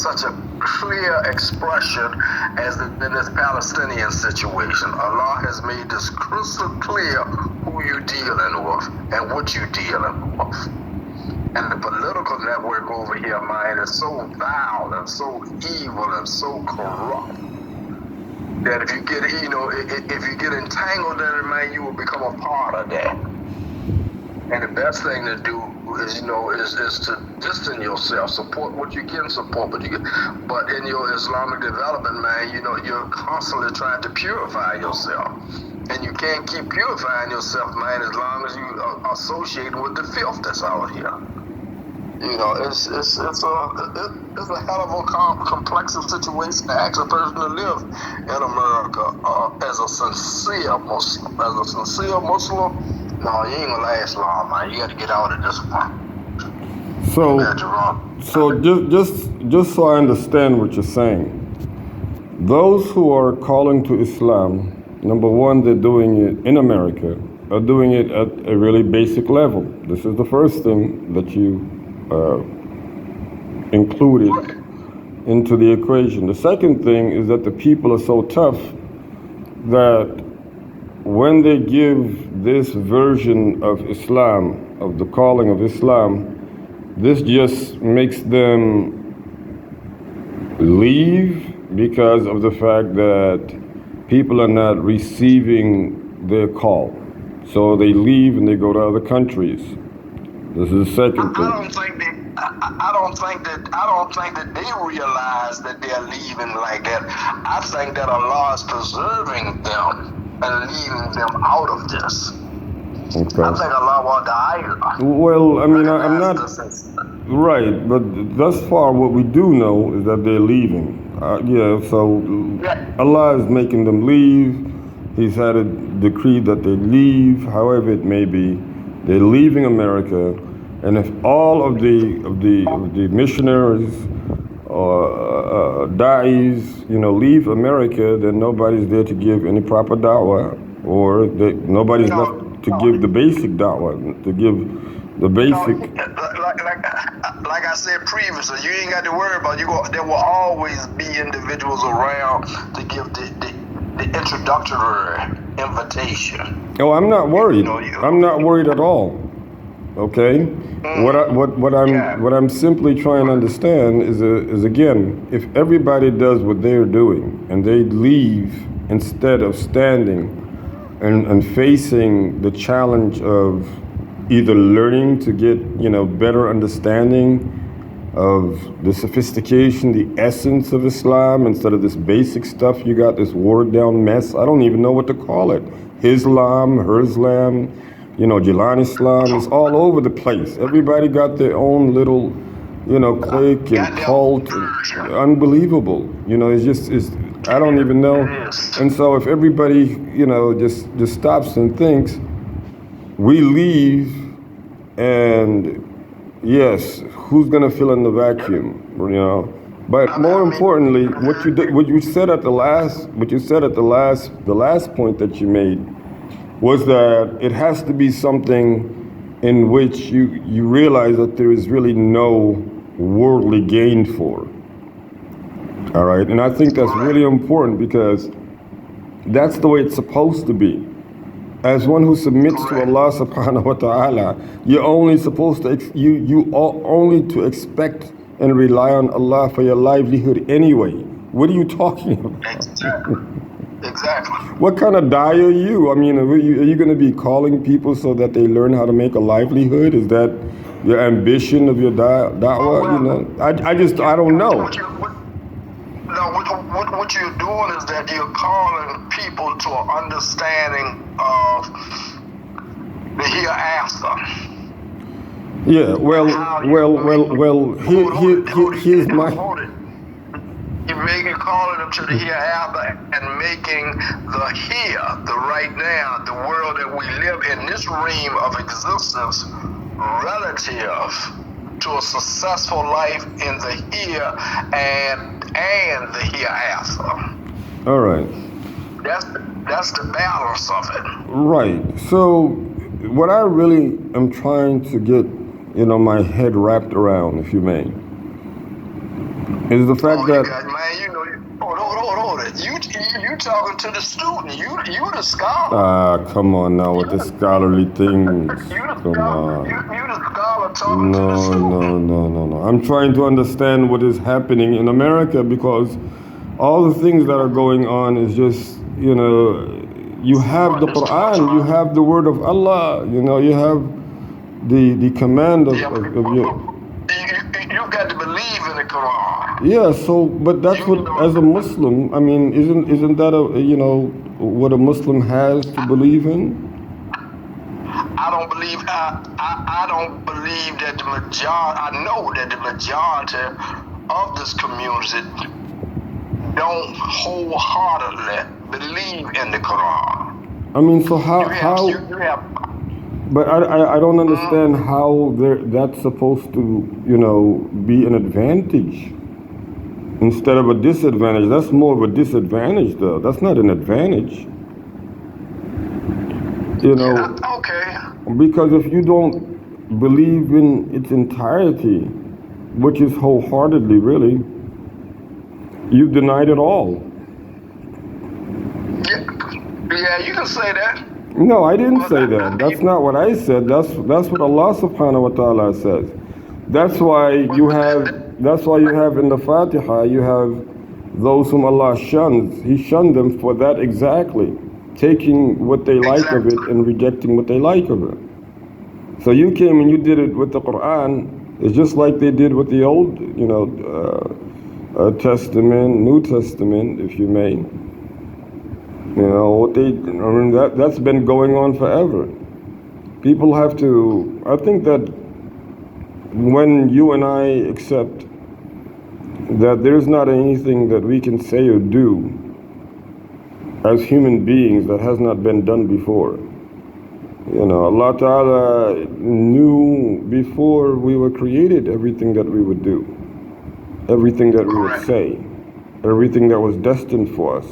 such a clear expression as in this Palestinian situation. Allah has made this crystal clear who you're dealing with and what you're dealing with. And the political network over here, man, is so vile and so evil and so corrupt that if you get, if you get entangled in it, man, you will become a part of that. And the best thing to do is, is to distance yourself, support what you can support, but in your Islamic development, man, you're constantly trying to purify yourself. And you can't keep purifying yourself, man, as long as you are associated with the filth that's out here. It's a hell of a complex situation to ask a person to live in America as a sincere Muslim. As a sincere Muslim, no, you ain't gonna last long, man. You got to get out of this one. So just so I understand what you're saying, those who are calling to Islam, number one, they're doing it in America, are doing it at a really basic level. This is the first thing that you included into the equation. The second thing is that the people are so tough that when they give this version of Islam, of the calling of Islam, this just makes them leave because of the fact that people are not receiving their call. So they leave and they go to other countries. This is the second thing. I don't think that they realize that they're leaving like that. I think that Allah is preserving them and leaving them out of this. Okay. I think Allah will die. Well, I mean, I'm not right, but thus far, what we do know is that they're leaving. Allah is making them leave. He's had a decree that they leave, however it may be. They're leaving America, and if all of the missionaries or da'is, leave America, then nobody's there to give any proper da'wah, or nobody's left to give the basic da'wah, to give the basic. Like I said previously, you ain't got to worry about there will always be individuals around to give the introductory invitation. Oh, I'm not worried. I'm not worried at all. Okay. What I'm simply trying to understand is again, if everybody does what they're doing and they leave instead of standing and facing the challenge of either learning to get better understanding of the sophistication, the essence of Islam, instead of this basic stuff, you got this watered down mess. I don't even know what to call it. Islam, Herzlam, Jelani Islam, it's all over the place. Everybody got their own little, clique and cult. Unbelievable. I don't even know. And so if everybody, just stops and thinks, we leave, and yes, who's gonna fill in the vacuum? But more importantly, what you said at the last point that you made was that it has to be something in which you realize that there is really no worldly gain for. All right, and I think that's really important because that's the way it's supposed to be. As one who submits to Allah subhanahu wa ta'ala, you're only supposed to, you are only to expect and rely on Allah for your livelihood anyway. What are you talking about? Exactly. What kind of da'ah are you? I mean, are you going to be calling people so that they learn how to make a livelihood? Is that your ambition of your da'wah? I don't know. What you're doing is that you're calling people to an understanding of the hereafter. Yeah, here's my... You're calling them to the hereafter and making the here, the right now, the world that we live in, this realm of existence, relative to a successful life in the here and the hereafter. All right. That's the balance of it. Right. So what I really am trying to get, my head wrapped around, if you may, is the fact that man, you know, hold it. You talking to the student? You the scholar? come on now with the scholarly things. Come on. You the scholar talking to the student. No. I'm trying to understand what is happening in America, because all the things that are going on is just, you know, you have the Quran, you have the word of Allah, you know, you have the command of your. You got to believe in the Quran. Yeah, so but that's what, as a Muslim, I mean, isn't that a, you know, what a Muslim has to believe in? I don't believe that the majority. I know that the majority of this community don't wholeheartedly believe in the Quran. I mean, so how? But I don't understand how that's supposed to, you know, be an advantage instead of a disadvantage. That's more of a disadvantage, though. That's not an advantage. You know, okay. Because if you don't believe in its entirety, which is wholeheartedly, really, you've denied it all. Yeah, you can say that. No, I didn't say that. That's not what I said. That's what Allah subhanahu wa ta'ala says. That's why you have in the Fatiha, you have those whom Allah shuns. He shunned them for that exactly. Taking what they like of it and rejecting what they like of it. So you came and you did it with the Quran. It's just like they did with the Old, you know, Testament, New Testament, if you may. You know, that's been going on forever. People have to, I think that when you and I accept that there's not anything that we can say or do as human beings that has not been done before. You know, Allah Ta'ala knew before we were created everything that we would do, everything that we would say, everything that was destined for us.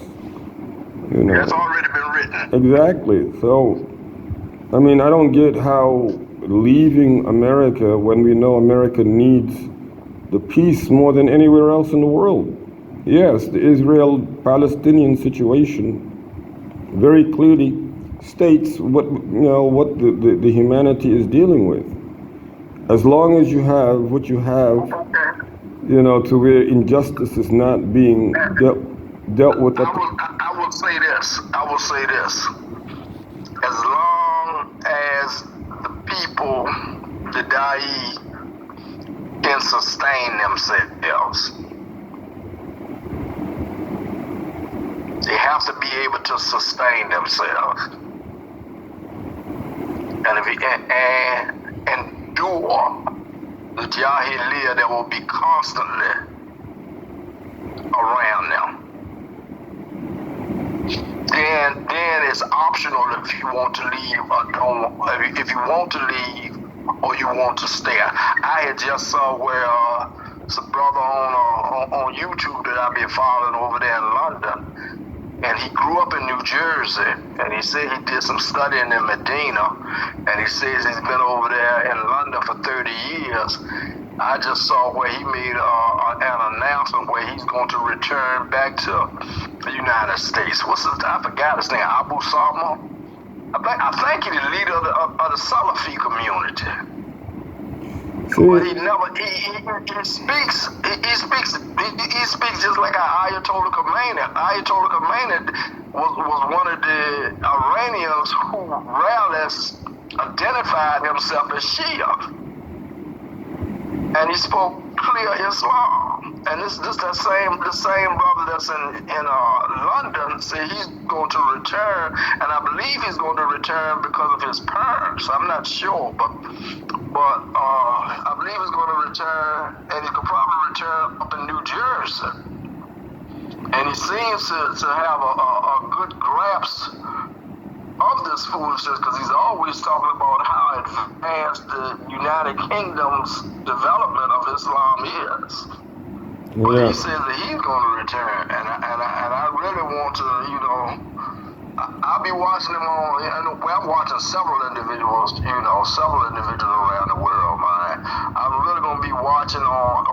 You know, it's already been written. Exactly. So, I mean, I don't get how leaving America when we know America needs the peace more than anywhere else in the world. Yes, the Israel-Palestinian situation very clearly states what, you know, what the humanity is dealing with. As long as you have what you have, you know, to where injustice is not being dealt with. I will say this. As long as the people, the Da'i, can sustain themselves, they have to be able to sustain themselves and endure the Jahiliyyah that will be constantly around them. Then it's optional if you want to leave or don't. If you want to leave or you want to stay. I had just saw where some brother on YouTube that I've been following over there in London, and he grew up in New Jersey, and he said he did some studying in Medina, and he says he's been over there in London for 30 years. I just saw where he made an announcement where he's going to return back to the United States. I forgot his name, Abu Salma? I think he's the leader of the Salafi community. But he speaks just like Ayatollah Khomeini. Ayatollah Khomeini was one of the Iranians who rarely identified himself as Shia. And he spoke clear Islam. And this the same brother that's in London said he's going to return, and I believe he's going to return because of his parents. I'm not sure, but I believe he's going to return, and he could probably return up in New Jersey. And he seems to have a good grasp of this foolishness, because he's always talking about how advanced the United Kingdom's development of Islam is. But he says that he's going to return, and I really want to, you know, I'll be watching him on, I'm watching several individuals around the world, man. I'm really going to be watching on